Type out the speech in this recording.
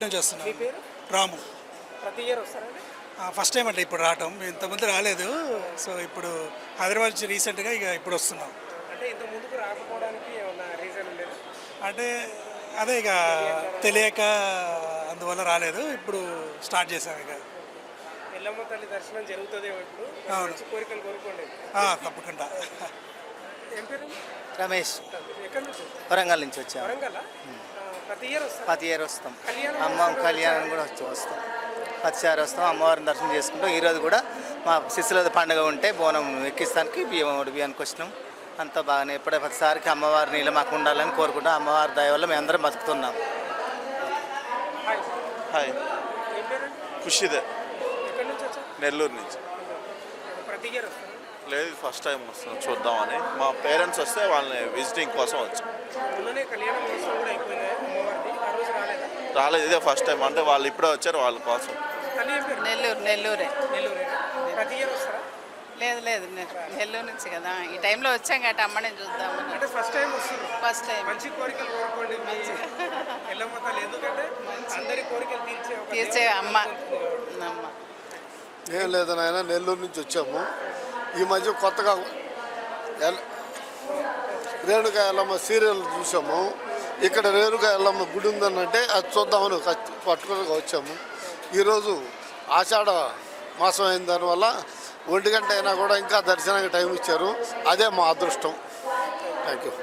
నుంచి మీ వస్తున్నాను. పేరు? రాము. ప్రతి ఇయర్ వస్తారండి? ఫస్ట్ టైం అంటే ఇప్పుడు రావటం. ఇంతకుముందు రాలేదు. సో ఇప్పుడు హైదరాబాద్ నుంచి రీసెంట్గా ఇప్పుడు వస్తున్నాం. అంటే ఇంత ముందుకు రాకపోవడానికి ఏమన్నా రీజన్ ఉండేదా? అంటే అదే తెలియక అందువల్ల రాలేదు. ఇప్పుడు స్టార్ట్ చేసాం ఎల్లమ్మ తల్లి దర్శనం జరుగుతుందేమో ఇప్పుడు. అవును. మంచి కోరికలు కోరుకోండి. తప్పకుండా. ఏం పేరు? రమేష్, ఎక్కడి నుంచి? వరంగల్ నుంచి వచ్చాము. వరంగల్. ప్రతి ఇయర్ వస్తారు? ప్రతి ఇయర్ వస్తాం. కళ్యాణం అమ్మ కళ్యాణం కూడా వస్తాం. ప్రతిసారి వస్తాం, అమ్మవారిని దర్శనం చేసుకుంటాం. ఈరోజు కూడా మా శిశుల పండుగ ఉంటే బోనం ఎక్కిస్తానికి బియ్యానికి వచ్చినాం. అంతా బాగానే ఎప్పుడే ప్రతిసారికి అమ్మవారి నీళ్ళు మాకు ఉండాలని కోరుకుంటాం. అమ్మవారి దయ వల్ల మేము అందరం బతుకుతున్నాం. హాయ్. హాయ్, ఏం పేరండి? ఖుషిదే, ఎక్కడి నుంచి వచ్చారు? నెల్లూరు నుంచి. ప్రతి ఇయర్ వస్తారు? లేదు, ఫస్ట్ టైం వస్తున్నాం చూద్దామని. మా పేరెంట్స్ వస్తే వాళ్ళని విజిటింగ్ కోసం వచ్చాం. మొన్ననే కళ్యాణ మహోత్సవం కూడా అయిపోయింది అమ్మవారిది. ఆ రోజు రాలేదా? రాలేదు, ఇదే ఫస్ట్ టైం. అంటే వాళ్ళు ఇప్పుడే వచ్చారు వాళ్ళ కోసం. తల్లి ఏం పేరు? నెల్లూరే. నెల్లూరేనా? ప్రతి ఇయర్ వస్తారా? లేదు నెల్లూరు నుంచి కదా, ఈ టైంలో వచ్చాం కాబట్టి అమ్మని చూద్దామని. అంటే ఫస్ట్ టైం వస్తుంది. ఫస్ట్ టైం మంచి కోరికలు కోరుకోండి మీ ఎల్లమ్మ తల్లి. ఎందుకంటే అందరి కోరికలు తీర్చే అమ్మ. ఏం లేదు నాయన, నెల్లూరు నుంచి వచ్చాము. ఈ మధ్య కొత్తగా రేణుకా ఎల్లమ్మ సీరియల్ చూసాము. ఇక్కడ రేణుకా ఎల్లమ్మ గుడి ఉందనంటే అది చూద్దామని పట్టుకుని వచ్చాము. ఈరోజు ఆషాఢ మాసం అయిన దానివల్ల 1 గంట అయినా కూడా ఇంకా దర్శనానికి టైం ఇచ్చారు. అదే మా అదృష్టం. Thank you.